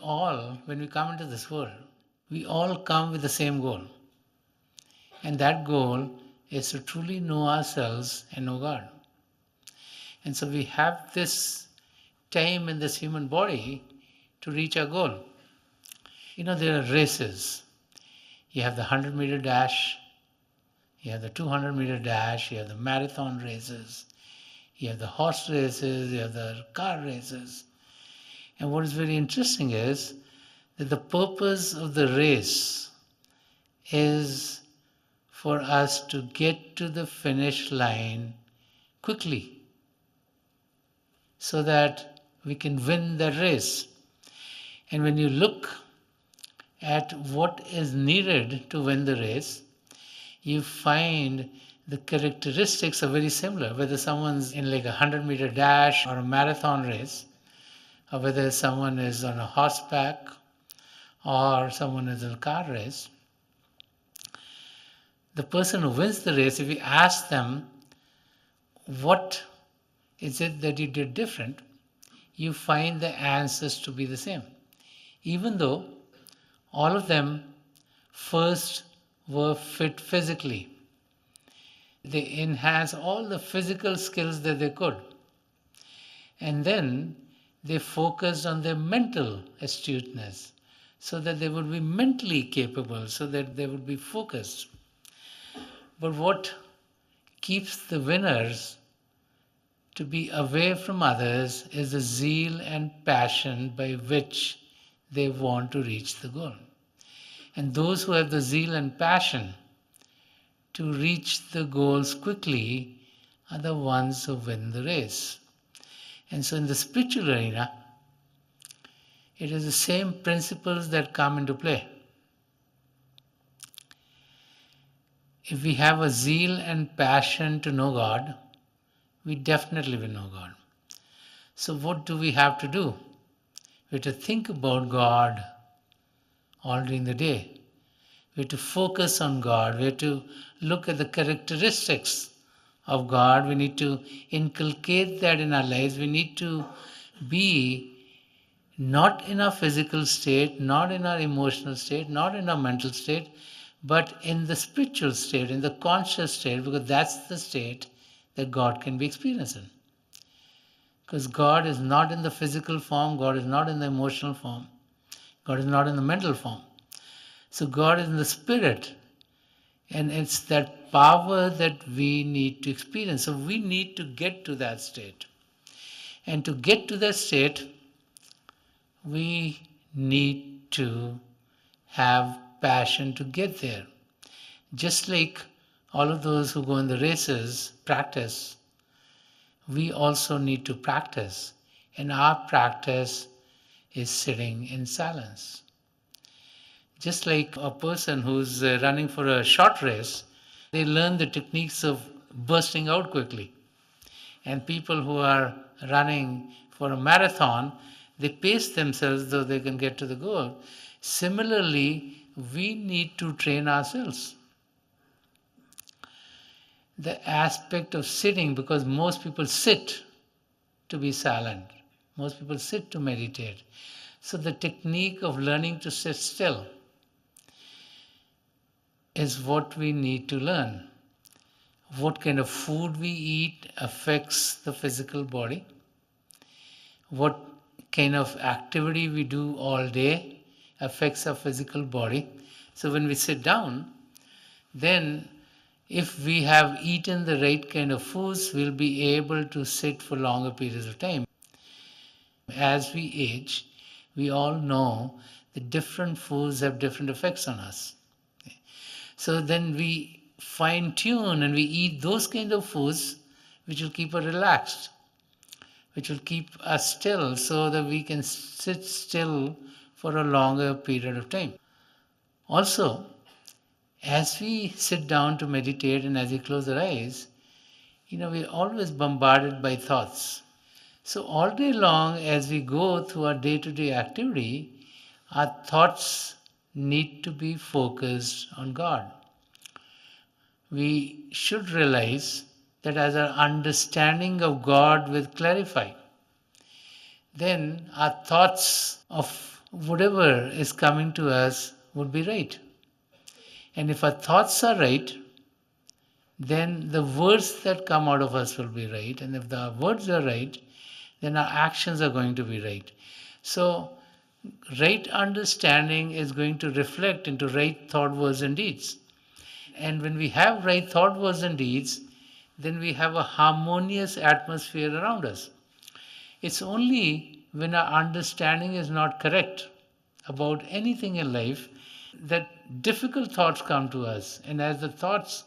all, when we come into this world, we all come with the same goal. And that goal is to truly know ourselves and know God. And so we have this time in this human body to reach our goal. There are races. You have the 100-meter dash, you have the 200-meter dash, you have the marathon races, you have the horse races, you have the car races. And what is very interesting is that the purpose of the race is for us to get to the finish line quickly so that we can win the race. And when you look at what is needed to win the race, you find the characteristics are very similar, whether someone's in like a 100-meter dash or a marathon race, or whether someone is on a horseback or someone is in a car race. The person who wins the race, if you ask them, what is it that you did different, you find the answers to be the same. Even though all of them first were fit physically. They enhanced all the physical skills that they could. And then they focused on their mental astuteness so that they would be mentally capable, so that they would be focused. But what keeps the winners to be away from others is the zeal and passion by which they want to reach the goal. And those who have the zeal and passion to reach the goals quickly are the ones who win the race. And so in the spiritual arena, it is the same principles that come into play. If we have a zeal and passion to know God, we definitely will know God. So what do we have to do? We have to think about God all during the day. We have to focus on God. We have to look at the characteristics of God. We need to inculcate that in our lives. We need to be not in our physical state, not in our emotional state, not in our mental state, but in the spiritual state, in the conscious state, because that's the state that God can be experienced in. Because God is not in the physical form, God is not in the emotional form, God is not in the mental form. So God is in the spirit, and it's that power that we need to experience. So we need to get to that state. And to get to that state, we need to have passion to get there. Just like all of those who go in the races practice, we also need to practice. And our practice is sitting in silence. Just like a person who's running for a short race, they learn the techniques of bursting out quickly. And people who are running for a marathon, they pace themselves so they can get to the goal. Similarly, we need to train ourselves. The aspect of sitting, because most people sit to be silent. Most people sit to meditate. So the technique of learning to sit still is what we need to learn. What kind of food we eat affects the physical body. What kind of activity we do all day affects our physical body. So when we sit down, then if we have eaten the right kind of foods, we'll be able to sit for longer periods of time. As we age, we all know that different foods have different effects on us. So then we fine tune and we eat those kind of foods which will keep us relaxed, which will keep us still so that we can sit still for a longer period of time. Also, as we sit down to meditate and as we close our eyes, we're always bombarded by thoughts. So all day long, as we go through our day-to-day activity, our thoughts need to be focused on God. We should realize that as our understanding of God will clarify, then our thoughts of whatever is coming to us would be right. And if our thoughts are right, then the words that come out of us will be right. And if the words are right, then our actions are going to be right. So, right understanding is going to reflect into right thought, words, and deeds. And when we have right thought, words, and deeds, then we have a harmonious atmosphere around us. It's only when our understanding is not correct about anything in life that difficult thoughts come to us. And as the thoughts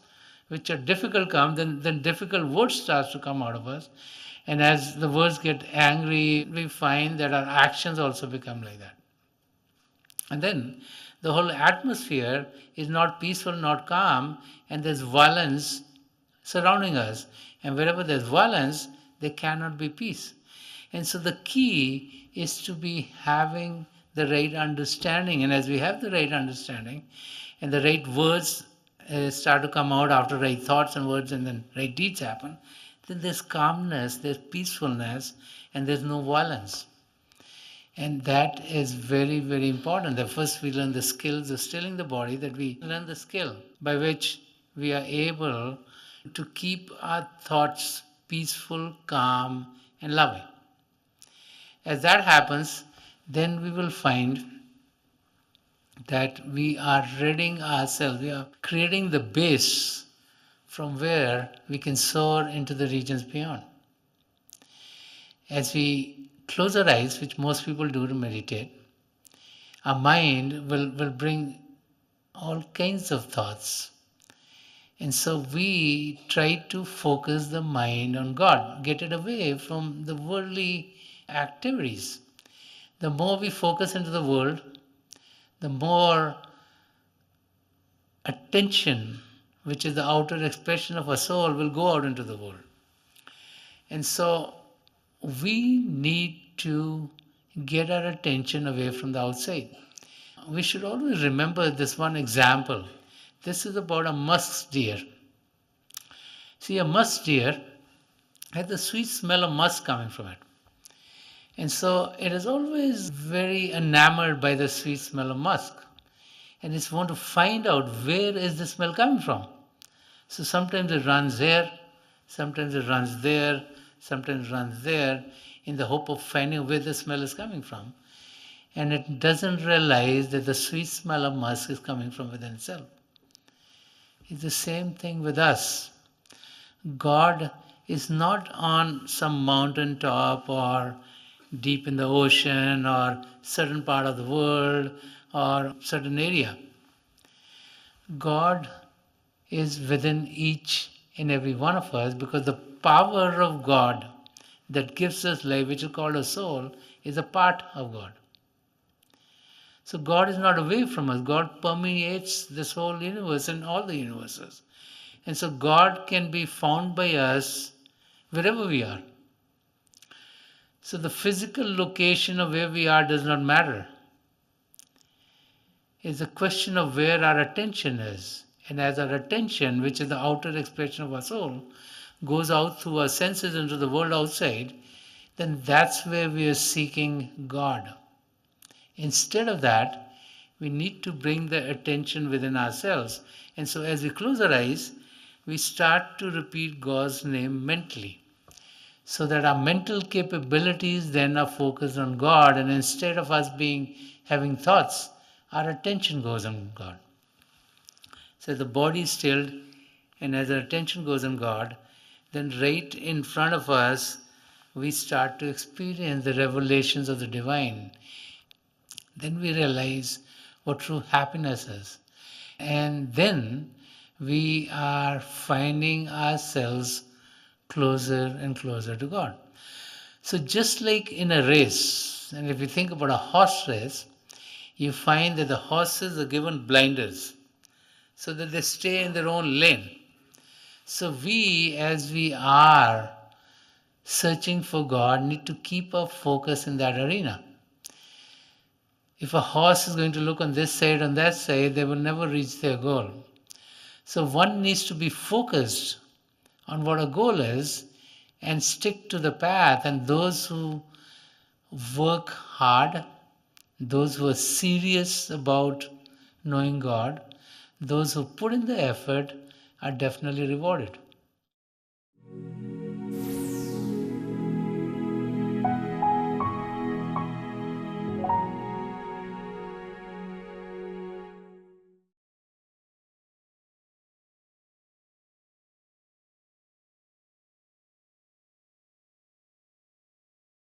which are difficult come, then difficult words starts to come out of us. And as the words get angry, we find that our actions also become like that. And then the whole atmosphere is not peaceful, not calm, and there's violence surrounding us. And wherever there's violence, there cannot be peace. And so the key is to be having the right understanding. And as we have the right understanding and the right words start to come out after right thoughts and words and then right deeds happen, then there's calmness, there's peacefulness, and there's no violence. And that is very, very important. That first we learn the skills of stilling the body, that we learn the skill by which we are able to keep our thoughts peaceful, calm, and loving. As that happens, then we will find that we are readying ourselves, we are creating the base from where we can soar into the regions beyond. As we close our eyes, which most people do to meditate, our mind will bring all kinds of thoughts. And so we try to focus the mind on God, get it away from the worldly activities. The more we focus into the world, the more attention, which is the outer expression of our soul, will go out into the world. And so we need to get our attention away from the outside. We should always remember this one example. This is about a musk deer. See, a musk deer has the sweet smell of musk coming from it. And so it is always very enamored by the sweet smell of musk. And it's want to find out where is the smell coming from. So sometimes it runs here, sometimes it runs there, sometimes it runs there, in the hope of finding where the smell is coming from. And it doesn't realize that the sweet smell of musk is coming from within itself. It's the same thing with us. God is not on some mountain top or deep in the ocean or certain part of the world or certain area. God is within each and every one of us, because the power of God that gives us life, which is called a soul, is a part of God. So God is not away from us. God permeates this whole universe and all the universes. And so God can be found by us wherever we are. So the physical location of where we are does not matter. It's a question of where our attention is. And as our attention, which is the outer expression of our soul, goes out through our senses into the world outside, then that's where we are seeking God. Instead of that, we need to bring the attention within ourselves. And so as we close our eyes, we start to repeat God's name mentally, so that our mental capabilities then are focused on God, and instead of us having thoughts, our attention goes on God. So the body is stilled, and as our attention goes on God, then right in front of us, we start to experience the revelations of the divine. Then we realize what true happiness is. And then we are finding ourselves closer and closer to God. So just like in a race, and if you think about a horse race, you find that the horses are given blinders so that they stay in their own lane. So we, as we are searching for God, need to keep our focus in that arena. If a horse is going to look on this side, on that side, they will never reach their goal. So one needs to be focused on what a goal is and stick to the path. And those who work hard, Those who are serious about knowing God, those who put in the effort, are definitely rewarded.